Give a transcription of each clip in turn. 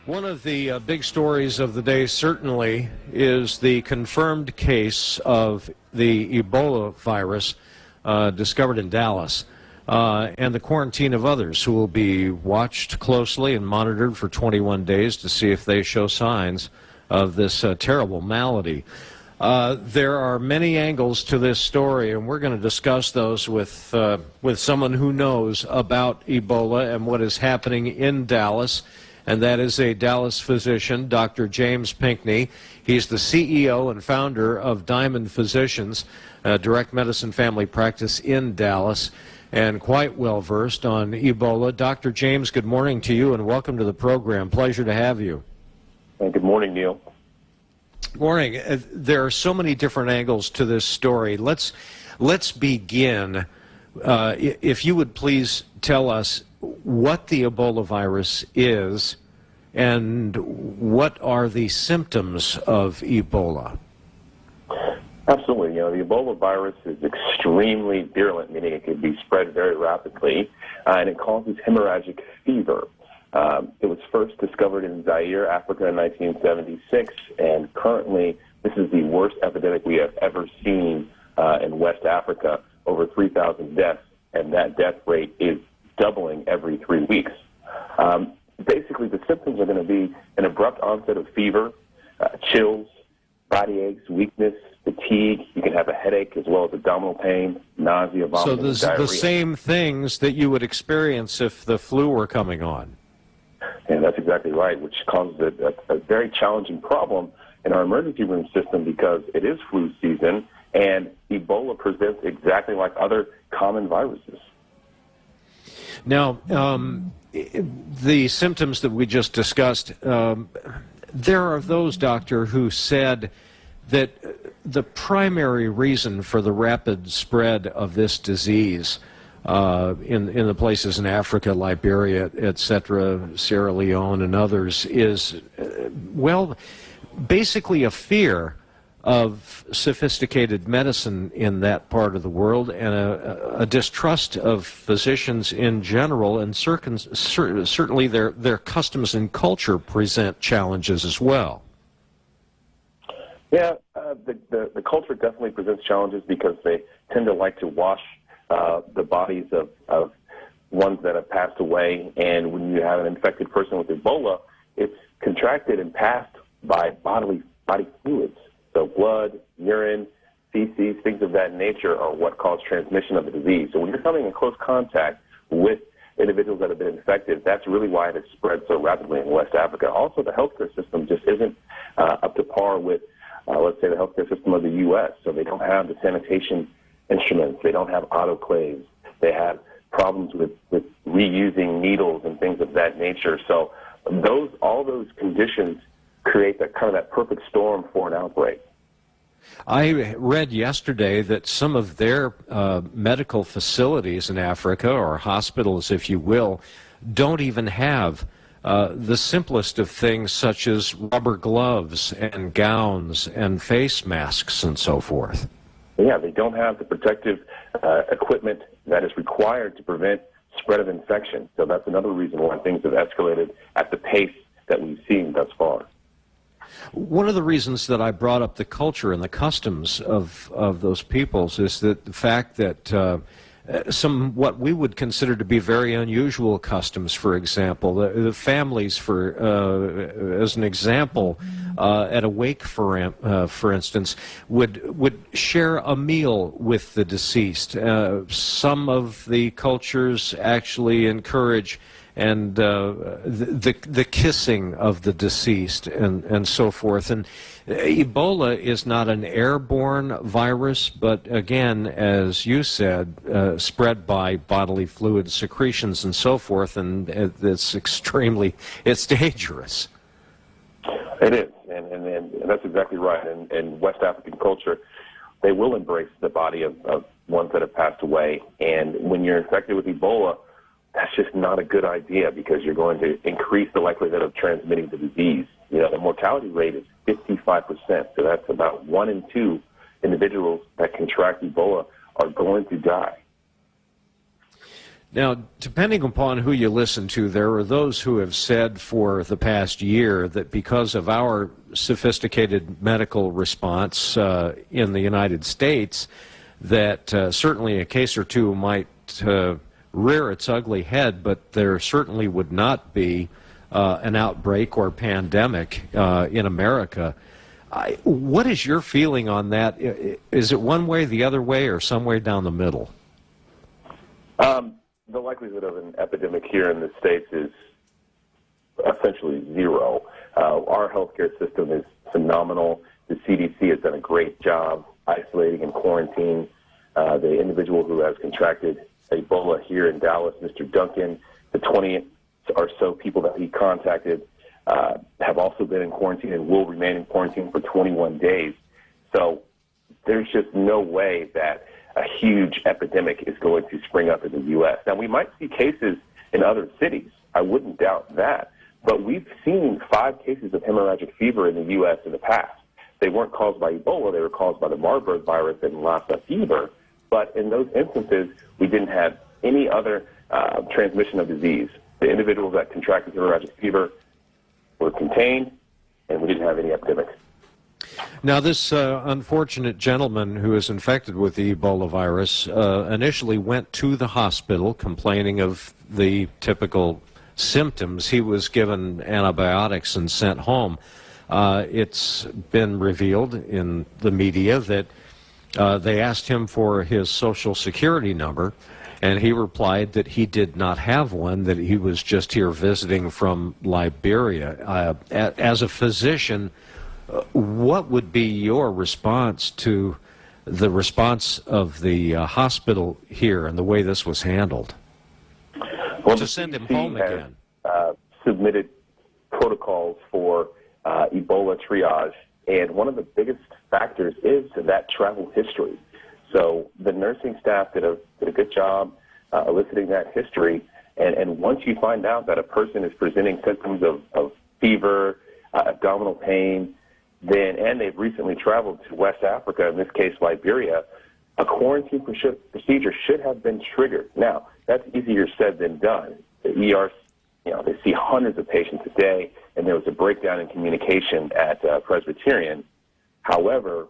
One of the big stories of the day certainly is the confirmed case of the Ebola virus discovered in Dallas and the quarantine of others who will be watched closely and monitored for 21 days to see if they show signs of this terrible malady. There are many angles to this story, and we're going to discuss those with someone who knows about Ebola and what is happening in Dallas. And that is a Dallas physician, Dr. James Pinkney. He's the CEO and founder of Diamond Physicians, a direct medicine family practice in Dallas, and quite well versed on Ebola. Dr. James, good morning to you and welcome to the program. Pleasure to have you. Good morning, Neil. Morning. There are so many different angles to this story. Let's begin. If you would please tell us what the Ebola virus is and what are the symptoms of Ebola. Absolutely. The Ebola virus is extremely virulent, meaning it can be spread very rapidly, and it causes hemorrhagic fever. It was first discovered in Zaire, Africa in 1976, and currently this is the worst epidemic we have ever seen in West Africa, over 3,000 deaths, and that death rate is doubling every 3 weeks. Basically, the symptoms are going to be an abrupt onset of fever, chills, body aches, weakness, fatigue. You can have a headache as well as abdominal pain, nausea, vomiting, so diarrhea. The same things that you would experience if the flu were coming on. And that's exactly right, which causes a very challenging problem in our emergency room system because it is flu season and Ebola presents exactly like other common viruses. Now, the symptoms that we just discussed, there are those, doctor, who said that the primary reason for the rapid spread of this disease in the places in Africa, Liberia, etc., Sierra Leone and others is, well, basically a fear of sophisticated medicine in that part of the world and a distrust of physicians in general, and certainly their customs and culture present challenges as well. Yeah, the culture definitely presents challenges because they tend to like to wash the bodies of ones that have passed away, and when you have an infected person with Ebola, it's contracted and passed by body fluids. So blood, urine, feces, things of that nature are what cause transmission of the disease. So when you're coming in close contact with individuals that have been infected, that's really why it has spread so rapidly in West Africa. Also, the healthcare system just isn't up to par with, let's say, the healthcare system of the U.S. So they don't have the sanitation instruments. They don't have autoclaves. They have problems with reusing needles and things of that nature. So all those conditions create that perfect storm for an outbreak. I read yesterday that some of their medical facilities in Africa, or hospitals, if you will, don't even have the simplest of things such as rubber gloves and gowns and face masks and so forth. Yeah, they don't have the protective equipment that is required to prevent spread of infection. So that's another reason why things have escalated at the pace that we've seen thus far. One of the reasons that I brought up the culture and the customs of those peoples is that the fact that some what we would consider to be very unusual customs, for example, the families, as an example, at a wake, for instance, would share a meal with the deceased. Some of the cultures actually encourage and the kissing of the deceased and so forth. And Ebola is not an airborne virus, but again, as you said, spread by bodily fluid secretions and so forth, and it's dangerous. It is, and that's exactly right. In West African culture, they will embrace the body of ones that have passed away, and when you're infected with Ebola, that's just not a good idea because you're going to increase the likelihood of transmitting the disease. The mortality rate is 55%, so that's about 1 in 2 individuals that contract Ebola are going to die. Now, depending upon who you listen to, there are those who have said for the past year that because of our sophisticated medical response in the United States, that certainly a case or two might rear its ugly head, but there certainly would not be an outbreak or pandemic in America. What is your feeling on that? Is it one way, the other way, or somewhere down the middle? The likelihood of an epidemic here in the States is essentially zero. Our healthcare system is phenomenal. The CDC has done a great job isolating and quarantining the individual who has contracted Ebola here in Dallas, Mr. Duncan. The 20 or so people that he contacted have also been in quarantine and will remain in quarantine for 21 days. So there's just no way that a huge epidemic is going to spring up in the U.S. Now, we might see cases in other cities. I wouldn't doubt that. But we've seen 5 cases of hemorrhagic fever in the U.S. in the past. They weren't caused by Ebola. They were caused by the Marburg virus and Lassa fever. But in those instances, we didn't have any other transmission of disease. The individuals that contracted hemorrhagic fever were contained, and we didn't have any epidemic. Now, this unfortunate gentleman who is infected with the Ebola virus initially went to the hospital complaining of the typical symptoms. He was given antibiotics and sent home. It's been revealed in the media that they asked him for his Social Security number, and he replied that he did not have one, that he was just here visiting from Liberia. As a physician, what would be your response to the response of the hospital here and the way this was handled? Well, to send him home again. Submitted protocols for Ebola triage, and one of the biggest factors is that travel history. So the nursing staff did a good job eliciting that history, and once you find out that a person is presenting symptoms of fever, abdominal pain, and they've recently traveled to West Africa, in this case Liberia, a quarantine procedure should have been triggered. Now, that's easier said than done. The ER, they see hundreds of patients a day, and there was a breakdown in communication at Presbyterian. However,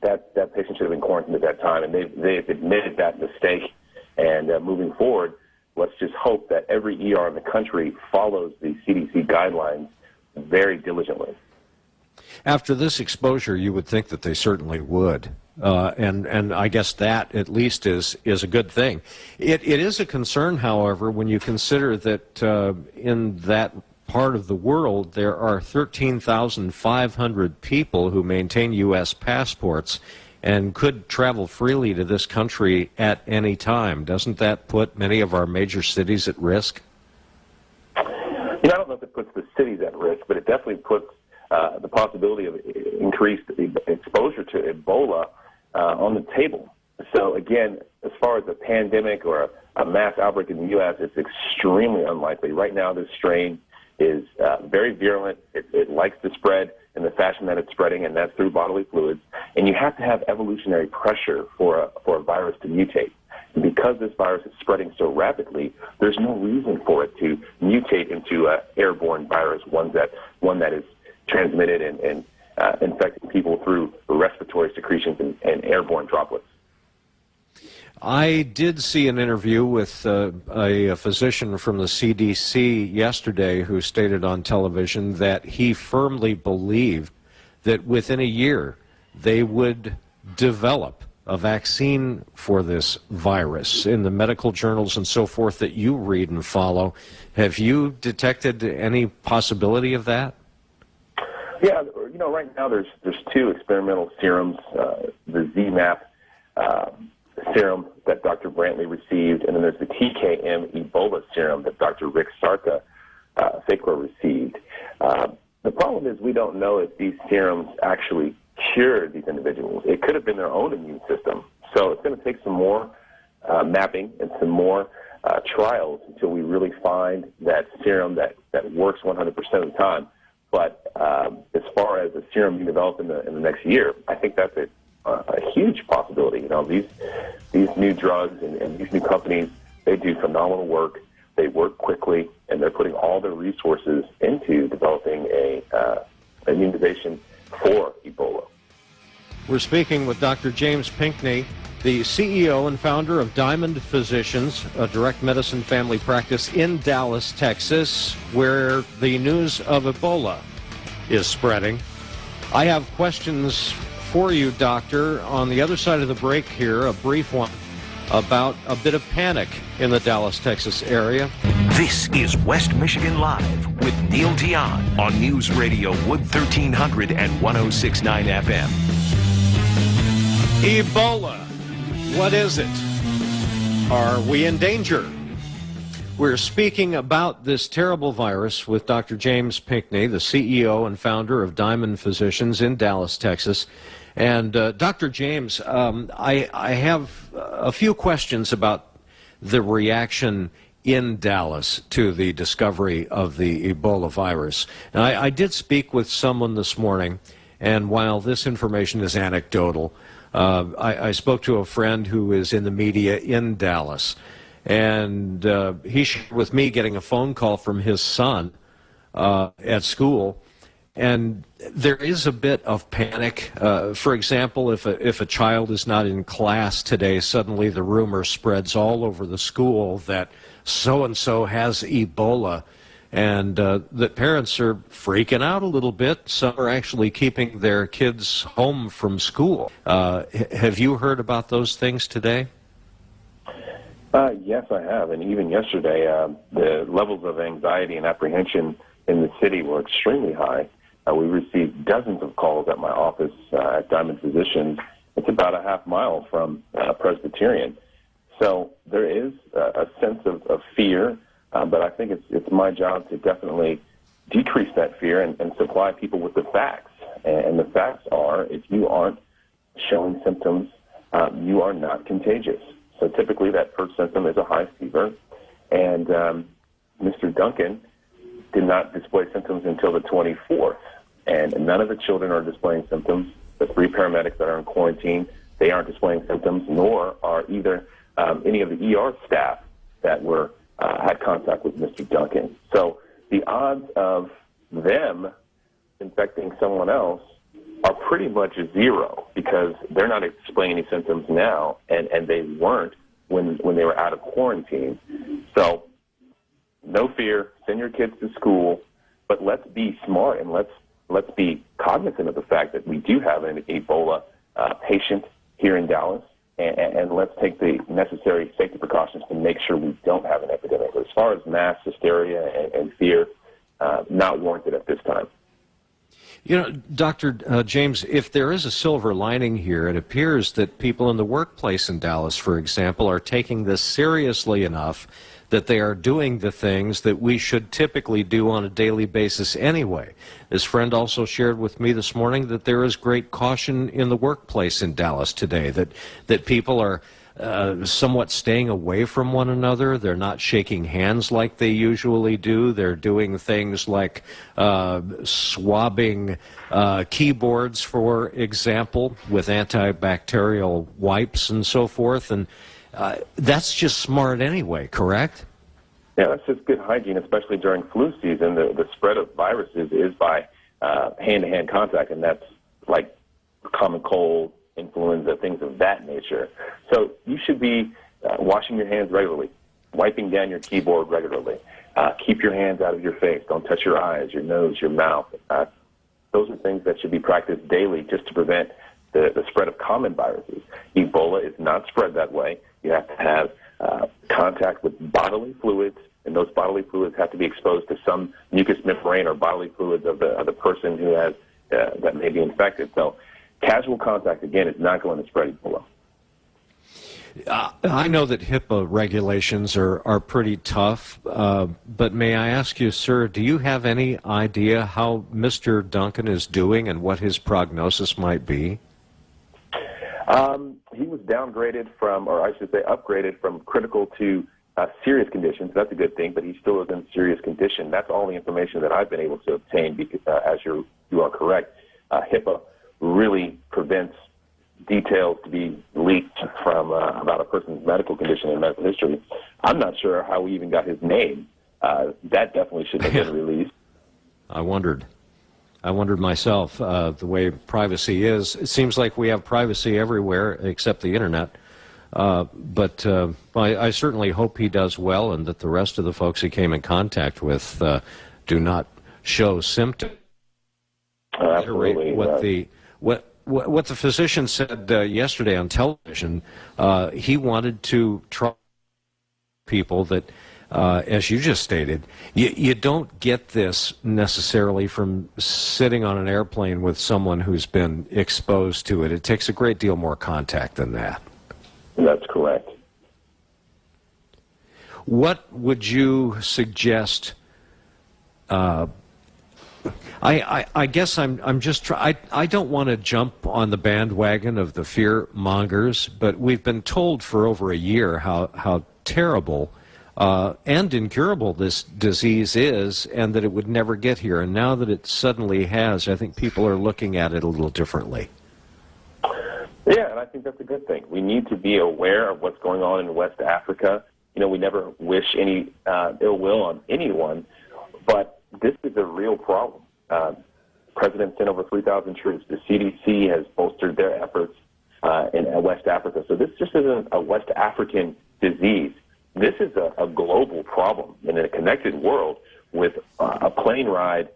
that patient should have been quarantined at that time, and they've admitted that mistake. And moving forward, let's just hope that every ER in the country follows the CDC guidelines very diligently. After this exposure, you would think that they certainly would. And I guess that at least is a good thing. It is a concern, however, when you consider that in that part of the world there are 13,500 people who maintain U.S. passports and could travel freely to this country at any time. Doesn't that put many of our major cities at risk? I don't know if it puts the cities at risk, but it definitely puts the possibility of increased exposure to Ebola on the table. So again, as far as a pandemic or a mass outbreak in the U.S., it's extremely unlikely. Right now, this strain is very virulent. It likes to spread in the fashion that it's spreading, and that's through bodily fluids. And you have to have evolutionary pressure for a virus to mutate. And because this virus is spreading so rapidly, there's no reason for it to mutate into an airborne virus, one that is transmitted and infecting people through respiratory secretions and airborne droplets. I did see an interview with a physician from the CDC yesterday who stated on television that he firmly believed that within a year they would develop a vaccine for this virus. In the medical journals and so forth that you read and follow, have you detected any possibility of that? Yeah, right now there's 2 experimental serums, the ZMapp serum that Dr. Brantley received, and then there's the TKM Ebola serum that Dr. Rick Sarka received. The problem is we don't know if these serums actually cured these individuals. It could have been their own immune system. So it's going to take some more mapping and some more trials until we really find that serum that works 100% of the time. But as far as a serum being developed in the next year, I think that's a huge possibility. These new drugs and these new companies, They do phenomenal work. They work quickly, and they're putting all their resources into developing an immunization for Ebola. We're speaking with Dr. James Pinkney, the CEO and founder of Diamond Physicians, a direct medicine family practice in Dallas, Texas, where the news of Ebola is spreading. I have questions for you, Doctor. On the other side of the break here, a brief one about a bit of panic in the Dallas, Texas area. This is West Michigan Live with Neil Dion on News Radio Wood 1300 and 106.9 FM. Ebola. What is it? Are we in danger? We're speaking about this terrible virus with Dr. James Pinkney, the CEO and founder of Diamond Physicians in Dallas, Texas. And Dr. James, I have a few questions about the reaction in Dallas to the discovery of the Ebola virus. And I did speak with someone this morning, and while this information is anecdotal, I spoke to a friend who is in the media in Dallas, and he shared with me getting a phone call from his son at school. And there is a bit of panic. For example, if a child is not in class today, suddenly the rumor spreads all over the school that so-and-so has Ebola, and the parents are freaking out a little bit. Some are actually keeping their kids home from school. Have you heard about those things today? Yes, I have. And even yesterday, the levels of anxiety and apprehension in the city were extremely high. We received dozens of calls at my office at Diamond Physicians. It's about a half mile from Presbyterian. So there is a sense of fear, but I think it's my job to definitely decrease that fear and supply people with the facts. And the facts are, if you aren't showing symptoms, you are not contagious. So typically that first symptom is a high fever. And Mr. Duncan did not display symptoms until the 24th. And none of the children are displaying symptoms. The 3 paramedics that are in quarantine, they aren't displaying symptoms, nor are either any of the ER staff that had contact with Mr. Duncan. So the odds of them infecting someone else are pretty much zero because they're not displaying any symptoms now, and they weren't when they were out of quarantine. So no fear, send your kids to school, but let's be smart and let's be cognizant of the fact that we do have an Ebola patient here in Dallas, and let's take the necessary safety precautions to make sure we don't have an epidemic. But as far as mass hysteria and fear, not warranted at this time. You know, Dr. James, if there is a silver lining here, it appears that people in the workplace in Dallas, for example, are taking this seriously enough that they are doing the things that we should typically do on a daily basis anyway. This friend also shared with me this morning that there is great caution in the workplace in Dallas today, that people are somewhat staying away from one another. They're not shaking hands like they usually do. They're doing things like swabbing keyboards, for example, with antibacterial wipes and so forth. And that's just smart anyway, correct? Yeah, that's just good hygiene, especially during flu season. The spread of viruses is by hand-to-hand contact, and that's like common cold, influenza, things of that nature. So you should be washing your hands regularly, wiping down your keyboard regularly. Keep your hands out of your face. Don't touch your eyes, your nose, your mouth. Those are things that should be practiced daily just to prevent the spread of common viruses. Ebola is not spread that way. You have to have contact with bodily fluids, and those bodily fluids have to be exposed to some mucous membrane or bodily fluids of the person who has that may be infected. So casual contact, again, is not going to spread Ebola. I know that HIPAA regulations are pretty tough, but may I ask you, sir, do you have any idea how Mr. Duncan is doing and what his prognosis might be? He was downgraded from, or I should say upgraded from critical to serious conditions. That's a good thing, but he still is in serious condition. That's all the information that I've been able to obtain because, as you are correct, HIPAA really prevents details to be leaked from about a person's medical condition and medical history. I'm not sure how we even got his name. That definitely shouldn't have been released. I wondered myself, the way privacy is. It seems like we have privacy everywhere except the internet. But I certainly hope he does well, and that the rest of the folks he came in contact with do not show symptoms. Absolutely. What the physician said yesterday on television, he wanted to try people that, as you just stated, you don't get this necessarily from sitting on an airplane with someone who's been exposed to it. It takes a great deal more contact than that. That's correct. What would you suggest? I guess I'm just I don't want to jump on the bandwagon of the fear mongers, but we've been told for over a year how terrible and incurable this disease is, and that it would never get here. And now that it suddenly has, I think people are looking at it a little differently. Yeah, and I think that's a good thing. We need to be aware of what's going on in West Africa. You know, we never wish any ill will on anyone, but this is a real problem. President sent over 3,000 troops. The CDC has bolstered their efforts in West Africa. So this just isn't a West African disease. This is a global problem in a connected world with a plane ride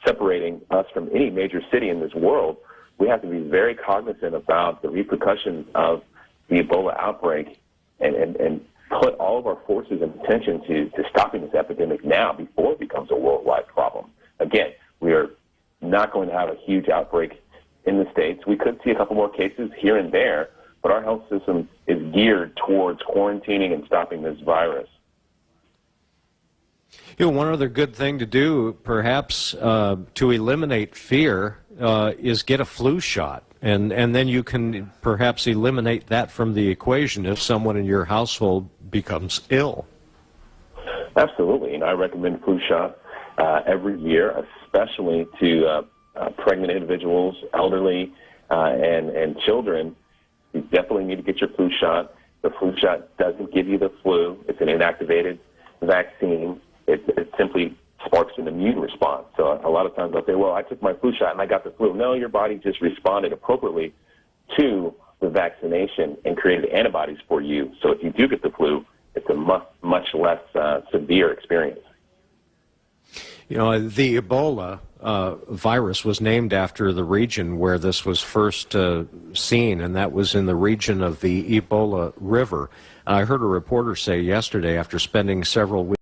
separating us from any major city in this world. We have to be very cognizant about the repercussions of the Ebola outbreak and put all of our forces and attention to stopping this epidemic now before it becomes a worldwide problem. Again, we are not going to have a huge outbreak in the States. We could see a couple more cases here and there, but our health system is geared towards quarantining and stopping this virus. You know, one other good thing to do, perhaps, to eliminate fear is get a flu shot. And then you can perhaps eliminate that from the equation if someone in your household becomes ill. Absolutely. And I recommend flu shots every year, especially to pregnant individuals, elderly, and children. You definitely need to get your flu shot. The flu shot doesn't give you the flu. It's an inactivated vaccine. It simply sparks an immune response. So a lot of times I'll say, well, I took my flu shot and I got the flu. No, your body just responded appropriately to the vaccination and created antibodies for you. So if you do get the flu, it's a much less severe experience. You know, the Ebola virus was named after the region where this was first seen, and that was in the region of the Ebola River. I heard a reporter say yesterday, after spending several weeks